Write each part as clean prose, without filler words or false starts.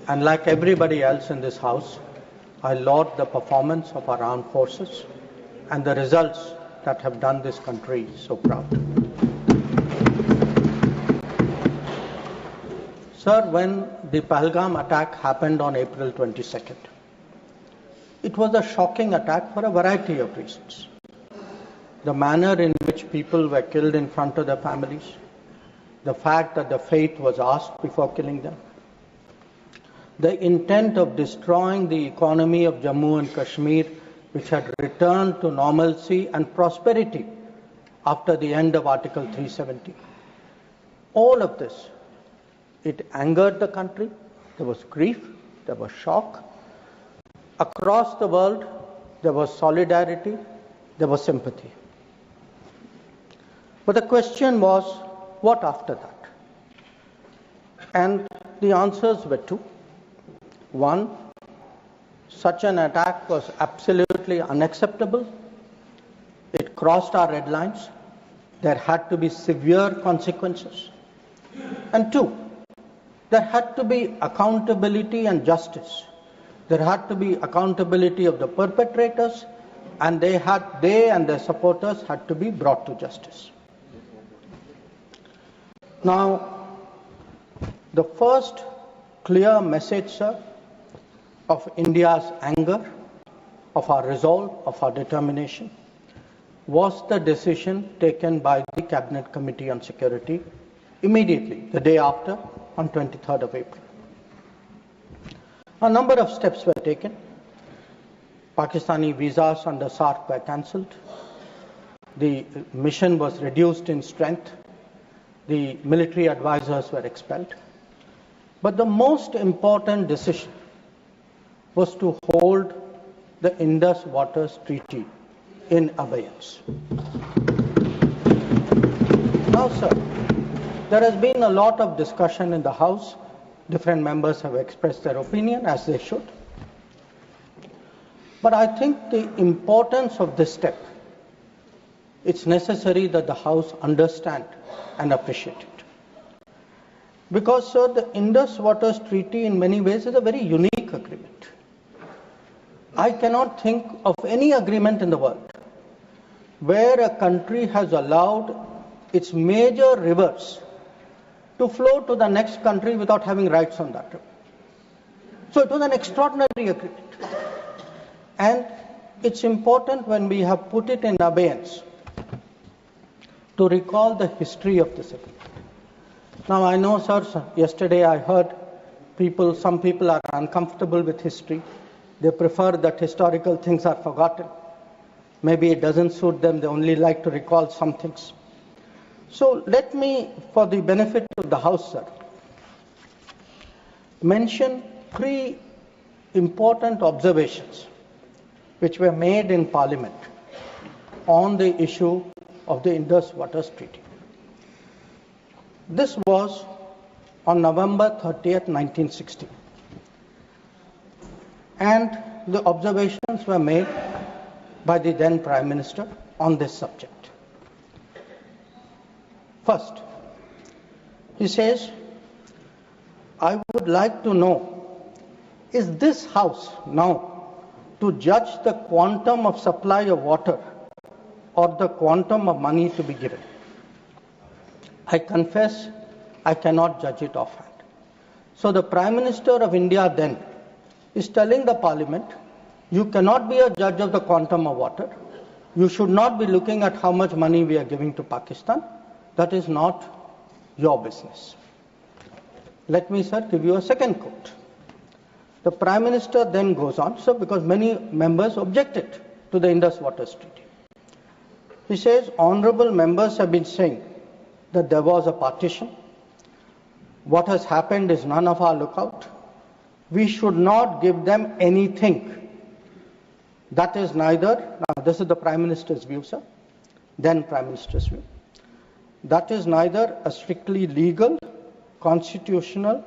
And like everybody else in this House, I laud the performance of our armed forces and the results that have done this country so proud. Sir, when the Pahalgam attack happened on April 22nd, it was a shocking attack for a variety of reasons. The manner in which people were killed in front of their families, the fact that the faith was asked before killing them, the intent of destroying the economy of Jammu and Kashmir, which had returned to normalcy and prosperity after the end of Article 370. All of this, it angered the country, there was grief, there was shock. Across the world, there was solidarity, there was sympathy. But the question was, what after that? And the answers were two. One, such an attack was absolutely unacceptable. It crossed our red lines. There had to be severe consequences. And two, there had to be accountability and justice. There had to be accountability of the perpetrators, and they and their supporters had to be brought to justice. Now, the first clear message, sir, of India's anger, of our resolve, of our determination, was the decision taken by the Cabinet Committee on Security immediately, the day after, on 23rd of April. A number of steps were taken. Pakistani visas under SARC were cancelled. The mission was reduced in strength. The military advisors were expelled. But the most important decision was to hold the Indus Waters Treaty in abeyance. Now, sir, there has been a lot of discussion in the House. Different members have expressed their opinion, as they should. But I think the importance of this step, it's necessary that the House understand and appreciate it. Because, sir, the Indus Waters Treaty in many ways is a very unique agreement. I cannot think of any agreement in the world where a country has allowed its major rivers to flow to the next country without having rights on that river. So it was an extraordinary agreement. And it's important when we have put it in abeyance to recall the history of this agreement. Now I know, sir, yesterday I heard some people are uncomfortable with history. They prefer that historical things are forgotten. Maybe it doesn't suit them, they only like to recall some things. So let me, for the benefit of the House, sir, mention three important observations which were made in Parliament on the issue of the Indus Waters Treaty. This was on November 30th, 1960. And the observations were made by the then Prime Minister on this subject. First, he says, I would like to know, is this House now to judge the quantum of supply of water or the quantum of money to be given? I confess I cannot judge it offhand. So the Prime Minister of India then is telling the Parliament, you cannot be a judge of the quantum of water. You should not be looking at how much money we are giving to Pakistan. That is not your business. Let me, sir, give you a second quote. The Prime Minister then goes on, sir, because many members objected to the Indus Waters Treaty. He says, honorable members have been saying that there was a partition. What has happened is none of our lookout. We should not give them anything. That is neither, now this is the Prime Minister's view, sir, then Prime Minister's view. That is neither a strictly legal, constitutional,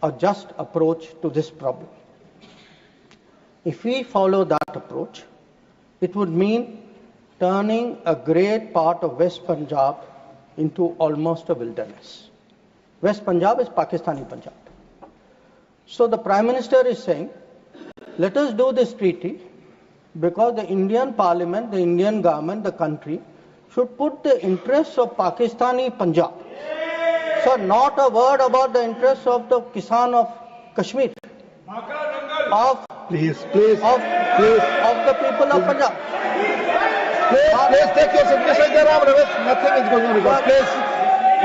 or just approach to this problem. If we follow that approach, it would mean turning a great part of West Punjab into almost a wilderness. West Punjab is Pakistani Punjab. So the Prime Minister is saying, let us do this treaty because the Indian Parliament, the Indian government, the country should put the interests of Pakistani Punjab. So not a word about the interests of the Kisan of Kashmir, of the people of Punjab. Please take your seat. Mr. Jairam Ramesh, nothing is going on record. Please,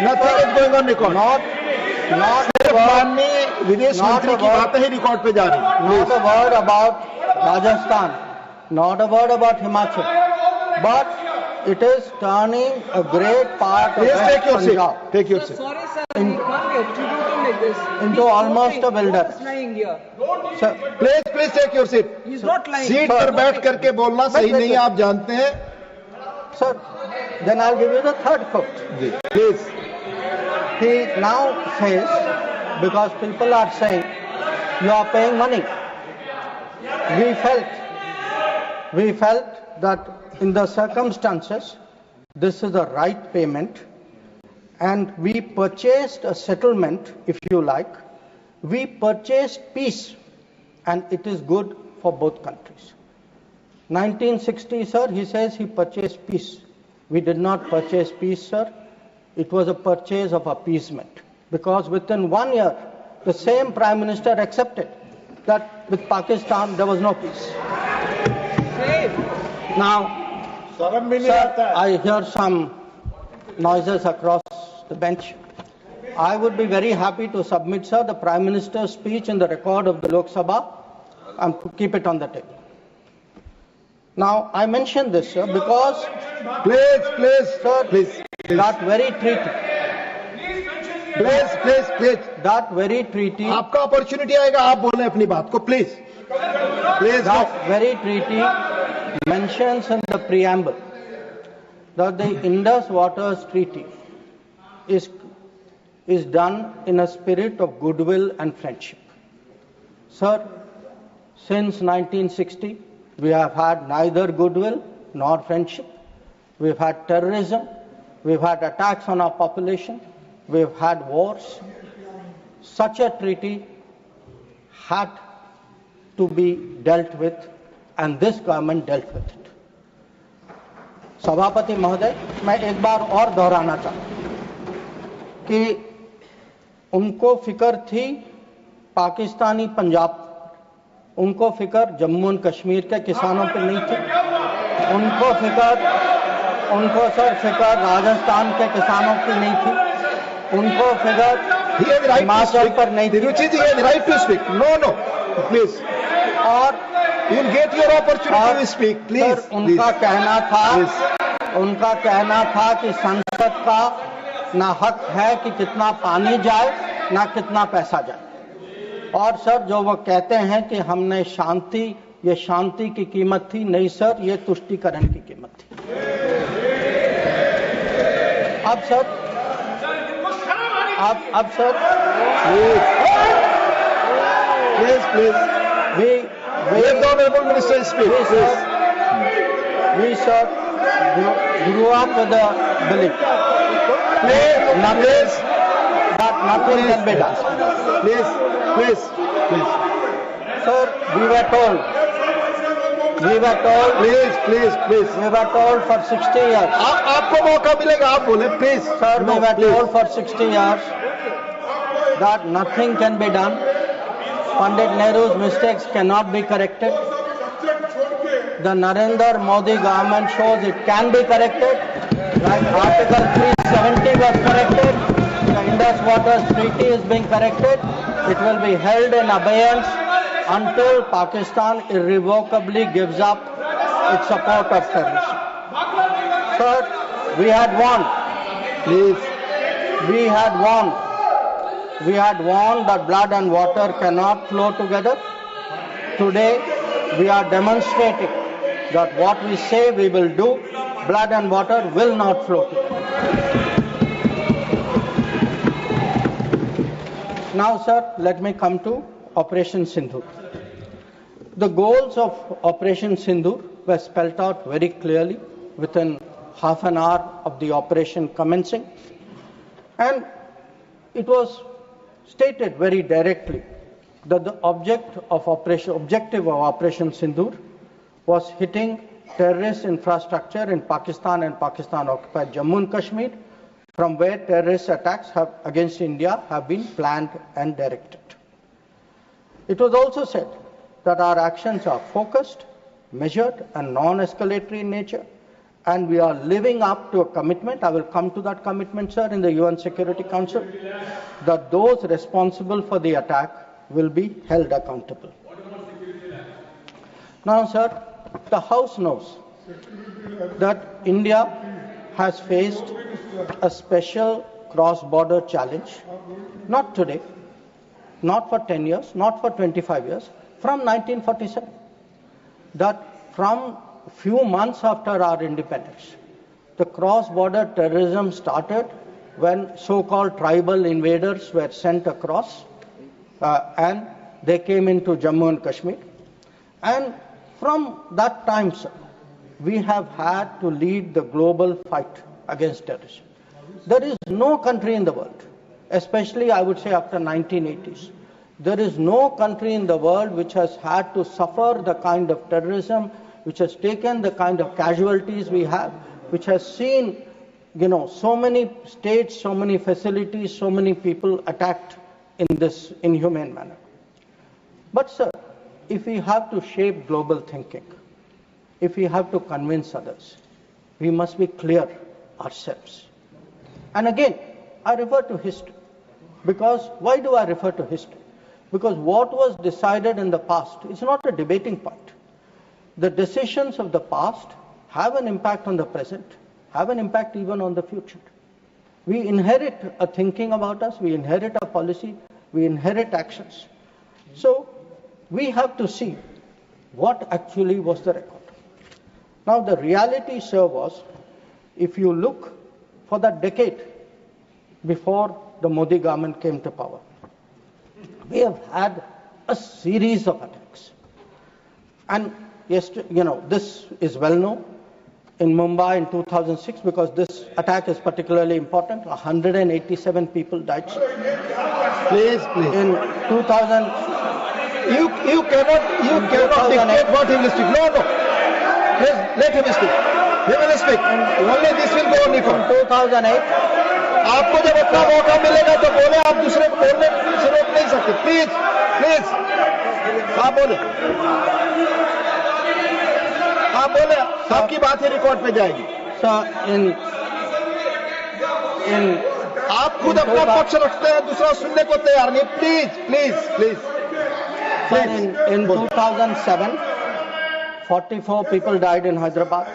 nothing is going on record. Not माननीय विदेश मंत्री की बातें ही record पे जा रही हैं. Not a word about Rajasthan, not a word about Himachal, but it is turning a great part of West Punjab. Take your seat. Sorry, sir, we can't get to do like this. Into almost a wilderness. He's lying here. Sir, Please take your seat. He's not lying. Seat पर बैठ करके बोलना सही नहीं है, आप जानते हैं. sir, then I'll give you the third quote. Please. He now says, because people are saying, you are paying money. We felt that in the circumstances, this is the right payment, and we purchased a settlement, if you like. We purchased peace, and it is good for both countries. 1960, sir, he says he purchased peace. We did not purchase peace, sir. It was a purchase of appeasement, because within 1 year, the same Prime Minister accepted that with Pakistan there was no peace. Now, sir, I hear some noises across the bench. I would be very happy to submit, sir, the Prime Minister's speech in the record of the Lok Sabha and keep it on the table. Now, I mention this, sir, because Please. that very treaty, Please. that very treaty, आपका opportunity आएगा, आप बोलें अपनी बात को. Please. that very treaty mentions in the preamble that the Indus Waters Treaty is done in a spirit of goodwill and friendship. Sir, since 1960, we have had neither goodwill nor friendship. We've had terrorism, we've had attacks on our population, we've had wars. Such a treaty had to be dealt with, and this government dealt with it. सभापति महोदय, मैं एक बार और दोहराना चाहता हूं कि उनको फिक्र थी पाकिस्तानी पंजाब, उनको फिक्र जम्मू एंड कश्मीर के किसानों पर नहीं थी, उनको सर फिक्र राजस्थान के किसानों की नहीं थी, उनको फिक्र हिमाचल पर नहीं थी. Ruchi ji, right to speak. No please, और you'll get your opportunity to speak. Please. उनका कहना था कि संसद का ना हक है कि कितना पानी जाए ना कितना पैसा जाए. और सर, जो वो कहते हैं कि हमने ये शांति की कीमत थी, नहीं सर, ये तुष्टीकरण की कीमत थी. अब sir Please. Let the honorable minister speak. We sir grew up with the belief that nothing can be done. Please. Sir, we were told. Please. We were told for 60 years. आपको मौका मिलेगा, आप बोले. Please. Sir, we were told for 60 years that nothing can be done. Pandit Nehru's mistakes cannot be corrected. The Narendra Modi government shows it can be corrected. Like Article 370 was corrected. The Indus Waters Treaty is being corrected. It will be held in abeyance until Pakistan irrevocably gives up its support of terrorism. Sir, we had warned. Please. We had warned that blood and water cannot flow together. Today, we are demonstrating that what we say we will do, blood and water will not flow together. Now, sir, let me come to Operation Sindhur. The goals of Operation Sindhur were spelled out very clearly within half an hour of the operation commencing, and it was stated very directly that the objective of Operation Sindhur was hitting terrorist infrastructure in Pakistan and Pakistan-occupied Jammu and Kashmir, from where terrorist attacks against India have been planned and directed. It was also said that our actions are focused, measured, and non-escalatory in nature, and we are living up to a commitment, I will come to that commitment, sir, in the UN Security Council, that those responsible for the attack will be held accountable. Now, sir, the House knows that India has faced a special cross-border challenge, not today, not for 10 years, not for 25 years, from 1947. That from few months after our independence, the cross-border terrorism started when so-called tribal invaders were sent across and they came into Jammu and Kashmir. And from that time, sir, we have had to lead the global fight against terrorism. There is no country in the world, especially I would say after 1980s, there is no country in the world which has had to suffer the kind of terrorism, which has taken the kind of casualties we have, which has seen, so many states, so many facilities, so many people attacked in this inhumane manner. But sir, if we have to shape global thinking, if we have to convince others, we must be clear ourselves. And again, I refer to history. Because why do I refer to history? Because what was decided in the past is not a debating point. The decisions of the past have an impact on the present, have an impact even on the future. We inherit a thinking about us, we inherit a policy, we inherit actions. So we have to see what actually was the record. Now the reality, sir, was, if you look for that decade before the Modi government came to power, we have had a series of attacks. And this is well known. In Mumbai in 2006, because this attack is particularly important, 187 people died. Please. In 2000, You cannot dictate what he will speak. No. Please, let him speak. He will speak. Only this will go only for. In 2008, आपको जब अपना मौका मिलेगा तो बोले, आप दूसरे को बोलने से रोक नहीं सकते. प्लीज आप बोले, आपकी बात ही रिकॉर्ड पे जाएगी. आप खुद अपना पक्ष रखते हैं, दूसरा सुनने को तैयार नहीं. Please. In 2007, 44 people died in Hyderabad.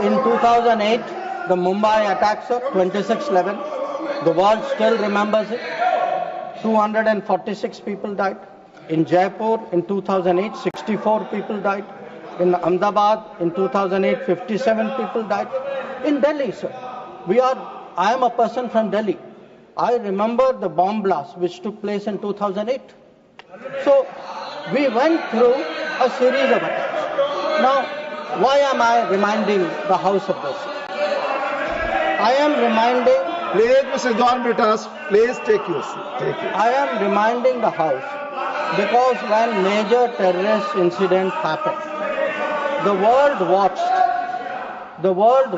In 2008, the Mumbai attacks of 26/11, the world still remembers it. 246 people died. In Jaipur in 2008, 64 people died. In Ahmedabad in 2008, 57 people died. In Delhi, sir, I am a person from Delhi. I remember the bomb blast which took place in 2008. So we went through a series of attacks. Now, why am I reminding the House of this? I am reminding... Please, Mr. John Britas, please take your seat. I am reminding the House because when major terrorist incident happened, the world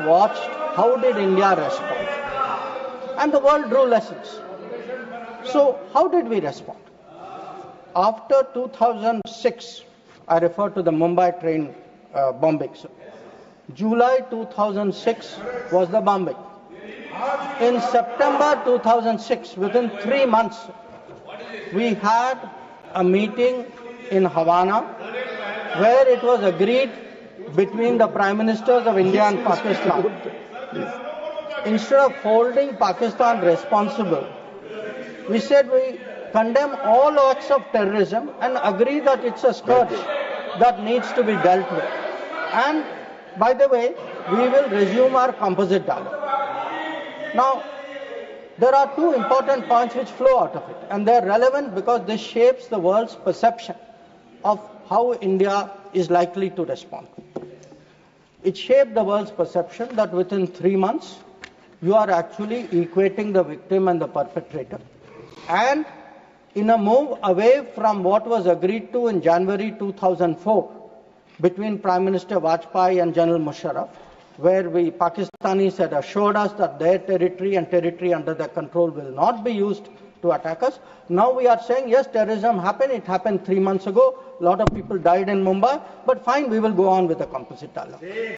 watched how did India respond. And the world drew lessons. So how did we respond? After 2006, I refer to the Mumbai train bombings. July 2006 was the bombing. In September 2006, within 3 months, we had a meeting in Havana where it was agreed between the Prime Ministers of India and Pakistan. Instead of holding Pakistan responsible, we said we condemn all acts of terrorism and agree that it's a scourge that needs to be dealt with. And by the way, we will resume our composite dialogue. Now, there are two important points which flow out of it, and they're relevant because this shapes the world's perception of how India is likely to respond. It shaped the world's perception that within 3 months, you are actually equating the victim and the perpetrator, and in a move away from what was agreed to in January 2004 between Prime Minister Vajpayee and General Musharraf, where Pakistanis had assured us that their territory and territory under their control will not be used to attack us. Now we are saying, yes, terrorism happened. It happened 3 months ago. A lot of people died in Mumbai. But fine, we will go on with the composite dialogue.